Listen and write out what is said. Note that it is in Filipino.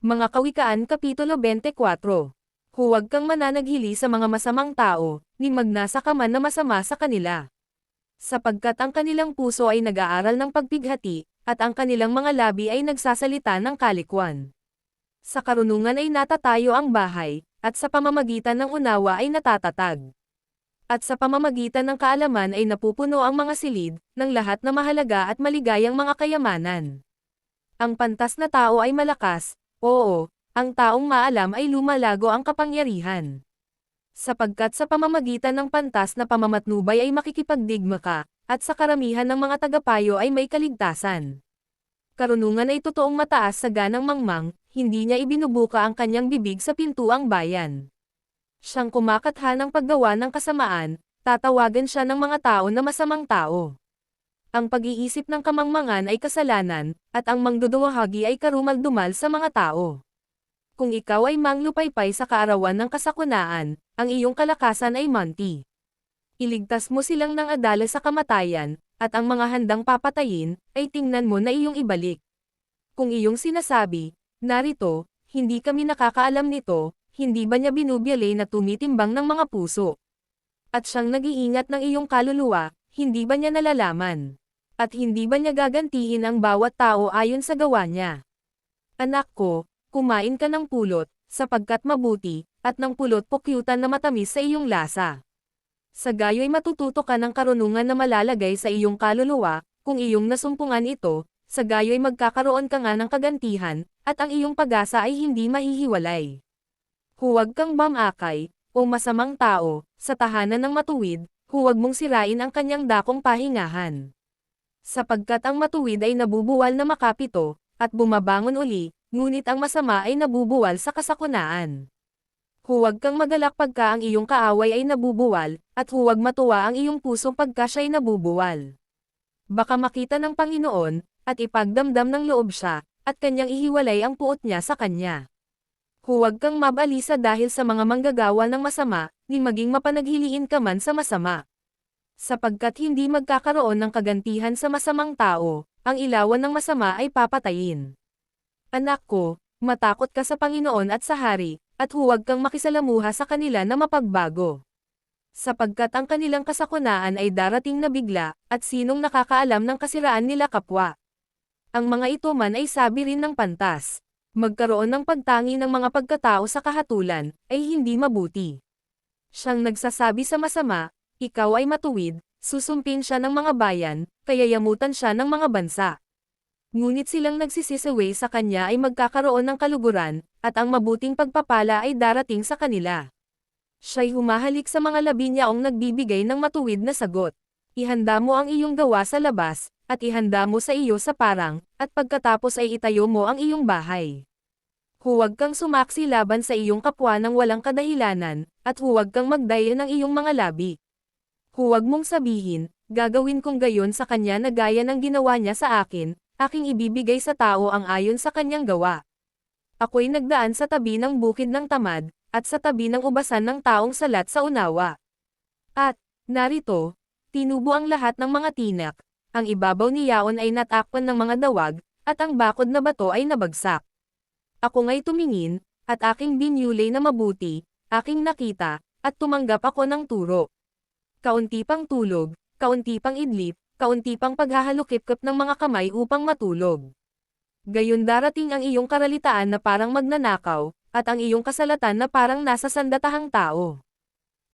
Mga Kawikaan Kapitulo 24. Huwag kang mananaghili sa mga masamang tao, ni magnasa ka man na masama sa kanila. Sapagkat ang kanilang puso ay nag-aaral ng pagpighati, at ang kanilang mga labi ay nagsasalita ng kalikwan. Sa karunungan ay natatayo ang bahay, at sa pamamagitan ng unawa ay natatatag. At sa pamamagitan ng kaalaman ay napupuno ang mga silid, ng lahat na mahalaga at maligayang mga kayamanan. Ang pantas na tao ay malakas. Oo, ang taong maalam ay lumalago ang kapangyarihan. Sapagkat sa pamamagitan ng pantas na pamamatnubay ay makikipagdigma ka, at sa karamihan ng mga tagapayo ay may kaligtasan. Karunungan ay totoong mataas sa ganang mangmang, hindi niya ibinubuka ang kanyang bibig sa pintuang bayan. Siyang kumakatha ng paggawa ng kasamaan, tatawagan siya ng mga tao na masamang tao. Ang pag-iisip ng kamangmangan ay kasalanan, at ang mangduduwahagi ay karumal-dumal sa mga tao. Kung ikaw ay manglupaypay sa kaarawan ng kasakunaan, ang iyong kalakasan ay manti. Iligtas mo silang ng adala sa kamatayan, at ang mga handang papatayin, ay tingnan mo na iyong ibalik. Kung iyong sinasabi, narito, hindi kami nakakaalam nito, hindi ba niya binubyalay na tumitimbang ng mga puso? At siyang nag-iingat ng iyong kaluluwa, hindi ba niya nalalaman? At hindi ba niya gagantihin ang bawat tao ayon sa gawa niya? Anak ko, kumain ka ng pulot, sapagkat mabuti, at ng pulot pukyutan na matamis sa iyong lasa. Sa gayo'y matututo ka ng karunungan na malalagay sa iyong kaluluwa, kung iyong nasumpungan ito, sa gayo'y magkakaroon ka nga ng kagantihan, at ang iyong pag-asa ay hindi mahihiwalay. Huwag kang mamakay, o masamang tao, sa tahanan ng matuwid, huwag mong sirain ang kanyang dakong pahingahan. Sapagkat ang matuwid ay nabubuwal na makapito, at bumabangon uli, ngunit ang masama ay nabubuwal sa kasakunaan. Huwag kang magalak pagka ang iyong kaaway ay nabubuwal, at huwag matuwa ang iyong puso pagka siya'y nabubuwal. Baka makita ng Panginoon, at ipagdamdam ng loob siya, at kanyang ihiwalay ang puot niya sa kanya. Huwag kang mabalisa dahil sa mga manggagawa ng masama, ni maging mapanaghiliin ka man sa masama. Sapagkat hindi magkakaroon ng kagantihan sa masamang tao, ang ilawan ng masama ay papatayin. Anak ko, matakot ka sa Panginoon at sa hari, at huwag kang makisalamuha sa kanila na mapagbago. Sapagkat ang kanilang kasakunaan ay darating na bigla, at sinong nakakaalam ng kasiraan nila kapwa. Ang mga ito man ay sabi rin ng pantas. Magkaroon ng pagtangi ng mga pagkatao sa kahatulan, ay hindi mabuti. Siyang nagsasabi sa masama, ikaw ay matuwid, susumpin siya ng mga bayan, kaya yamutan siya ng mga bansa. Ngunit silang nagsisisiway sa kanya ay magkakaroon ng kaluguran, at ang mabuting pagpapala ay darating sa kanila. Siya'y humahalik sa mga labi niyaong nagbibigay ng matuwid na sagot. Ihanda mo ang iyong gawa sa labas, at ihanda mo sa iyo sa parang, at pagkatapos ay itayo mo ang iyong bahay. Huwag kang sumaksi laban sa iyong kapwa ng walang kadahilanan, at huwag kang magdaya ng iyong mga labi. Huwag mong sabihin, gagawin kong gayon sa kanya na gaya ng ginawa niya sa akin, aking ibibigay sa tao ang ayon sa kanyang gawa. Ako'y nagdaan sa tabi ng bukid ng tamad, at sa tabi ng ubasan ng taong salat sa unawa. At, narito, tinubo ang lahat ng mga tinak, ang ibabaw ni Yaon ay natakpan ng mga dawag, at ang bakod na bato ay nabagsak. Ako nga'y tumingin, at aking binyulay na mabuti, aking nakita, at tumanggap ako ng turo. Kaunti pang tulog, kaunti pang idlip, kaunti pang paghahalukip-kip ng mga kamay upang matulog. Gayon darating ang iyong karalitaan na parang magnanakaw, at ang iyong kasalatan na parang nasa sandatahang tao.